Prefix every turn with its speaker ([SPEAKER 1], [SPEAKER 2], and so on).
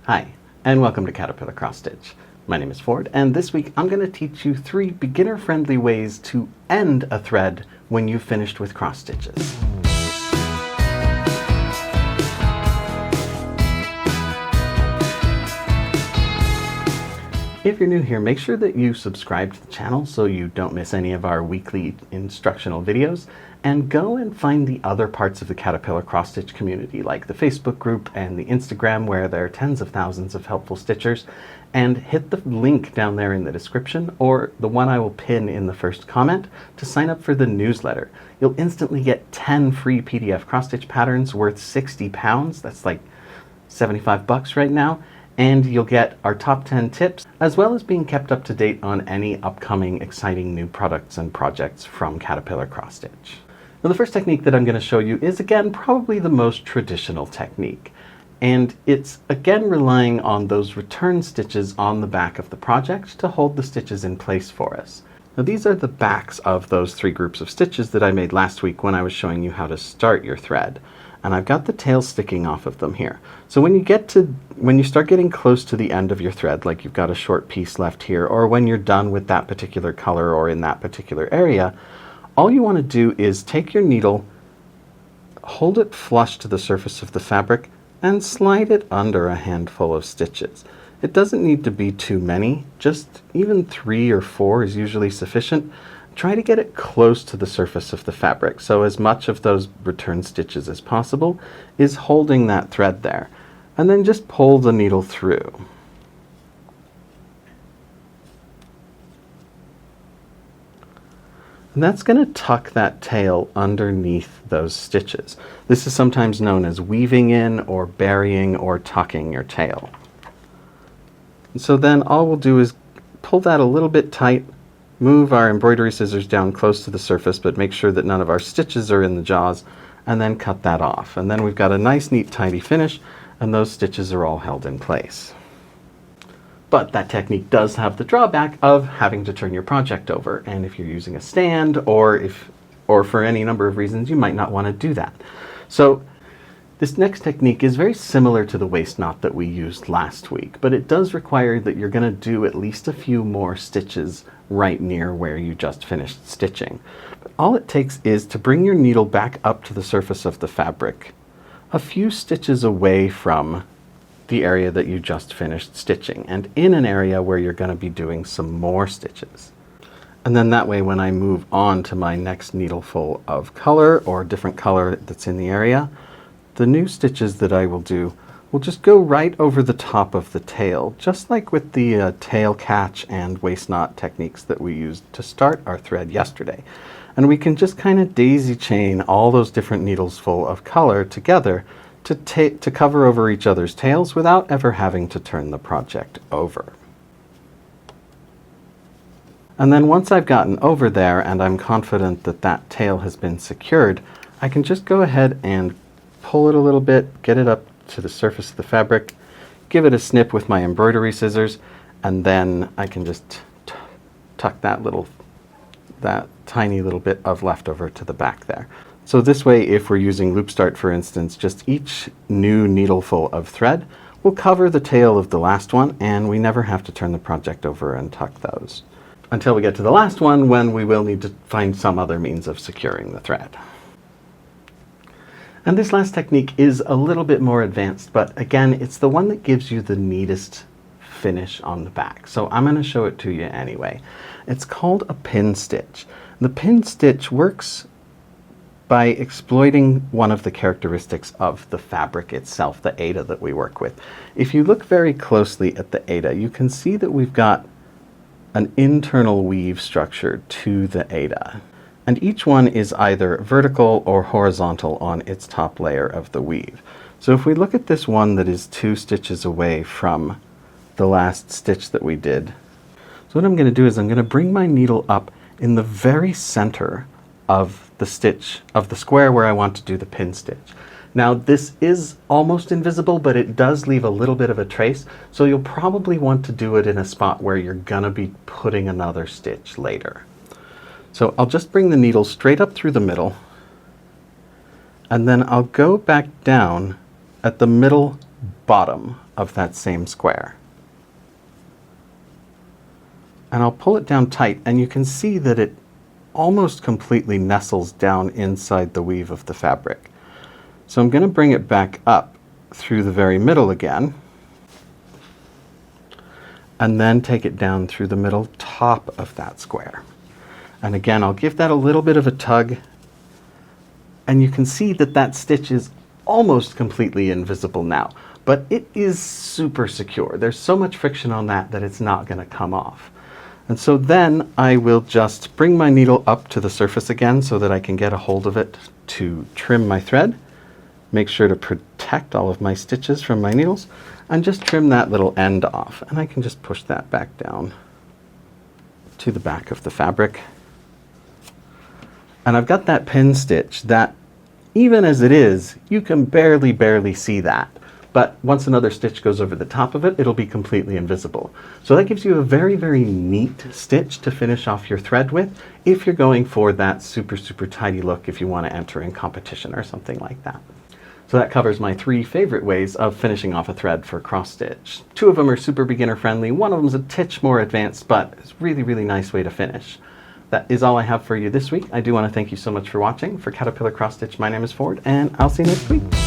[SPEAKER 1] Hi, and welcome to Caterpillar Cross Stitch. My name is Ford, and this week I'm going to teach you 3 beginner-friendly ways to end a thread when you've finished with cross stitches. If you're new here, make sure that you subscribe to the channel so you don't miss any of our weekly instructional videos, and go and find the other parts of the Caterpillar Cross Stitch community, like the Facebook group and the Instagram, where there are tens of thousands of helpful stitchers, and hit the link down there in the description, or the one I will pin in the first comment, to sign up for the newsletter. You'll instantly get 10 free PDF cross stitch patterns worth £60. That's like 75 bucks right now. And you'll get our top 10 tips, as well as being kept up to date on any upcoming exciting new products and projects from Caterpillar Cross Stitch. Now, the first technique that I'm going to show you is, again, probably the most traditional technique. And it's, again, relying on those return stitches on the back of the project to hold the stitches in place for us. Now, these are the backs of those 3 groups of stitches that I made last week when I was showing you how to start your thread. And I've got the tail sticking off of them here. So when you start getting close to the end of your thread, like you've got a short piece left here, or when you're done with that particular color or in that particular area, all you want to do is take your needle, hold it flush to the surface of the fabric, and slide it under a handful of stitches. It doesn't need to be too many, just even 3 or 4 is usually sufficient. Try to get it close to the surface of the fabric, so as much of those return stitches as possible is holding that thread there. And then just pull the needle through. And that's going to tuck that tail underneath those stitches. This is sometimes known as weaving in, or burying, or tucking your tail. And so then all we'll do is pull that a little bit tight, move our embroidery scissors down close to the surface, but make sure that none of our stitches are in the jaws, and then cut that off. And then we've got a nice, neat, tidy finish, and those stitches are all held in place. But that technique does have the drawback of having to turn your project over, and if you're using a stand, or for any number of reasons, you might not want to do that. So this next technique is very similar to the waist knot that we used last week, but it does require that you're going to do at least a few more stitches right near where you just finished stitching. But all it takes is to bring your needle back up to the surface of the fabric, a few stitches away from the area that you just finished stitching, and in an area where you're going to be doing some more stitches. And then that way, when I move on to my next needleful of color or different color that's in the area, the new stitches that I will do will just go right over the top of the tail, just like with the tail catch and waist knot techniques that we used to start our thread yesterday. And we can just kind of daisy chain all those different needles full of color together to cover over each other's tails without ever having to turn the project over. And then once I've gotten over there and I'm confident that that tail has been secured, I can just go ahead and pull it a little bit, get it up to the surface of the fabric, give it a snip with my embroidery scissors, and then I can just tuck that tiny little bit of leftover to the back there. So this way, if we're using loop start, for instance, just each new needleful of thread will cover the tail of the last one, and we never have to turn the project over and tuck those. Until we get to the last one, when we will need to find some other means of securing the thread. And this last technique is a little bit more advanced, but again, it's the one that gives you the neatest finish on the back. So I'm going to show it to you anyway. It's called a pin stitch. The pin stitch works by exploiting one of the characteristics of the fabric itself, the Aida that we work with. If you look very closely at the Aida, you can see that we've got an internal weave structure to the Aida. And each one is either vertical or horizontal on its top layer of the weave. So if we look at this one that is 2 stitches away from the last stitch that we did, so what I'm going to do is I'm going to bring my needle up in the very center of the stitch, of the square where I want to do the pin stitch. Now this is almost invisible, but it does leave a little bit of a trace, so you'll probably want to do it in a spot where you're going to be putting another stitch later. So I'll just bring the needle straight up through the middle, and then I'll go back down at the middle bottom of that same square. And I'll pull it down tight, and you can see that it almost completely nestles down inside the weave of the fabric. So I'm going to bring it back up through the very middle again, and then take it down through the middle top of that square. And again, I'll give that a little bit of a tug, and you can see that that stitch is almost completely invisible now, but it is super secure. There's so much friction on that that it's not going to come off. And so then I will just bring my needle up to the surface again so that I can get a hold of it to trim my thread. Make sure to protect all of my stitches from my needles, and just trim that little end off. And I can just push that back down to the back of the fabric. And I've got that pin stitch that, even as it is, you can barely see that. But once another stitch goes over the top of it, it'll be completely invisible. So that gives you a very neat stitch to finish off your thread with if you're going for that super tidy look if you want to enter in competition or something like that. So that covers my 3 favorite ways of finishing off a thread for cross stitch. 2 of them are super beginner friendly, one of them is a titch more advanced, but it's a really nice way to finish. That is all I have for you this week. I do want to thank you so much for watching. For Caterpillar Cross Stitch, my name is Ford, and I'll see you next week.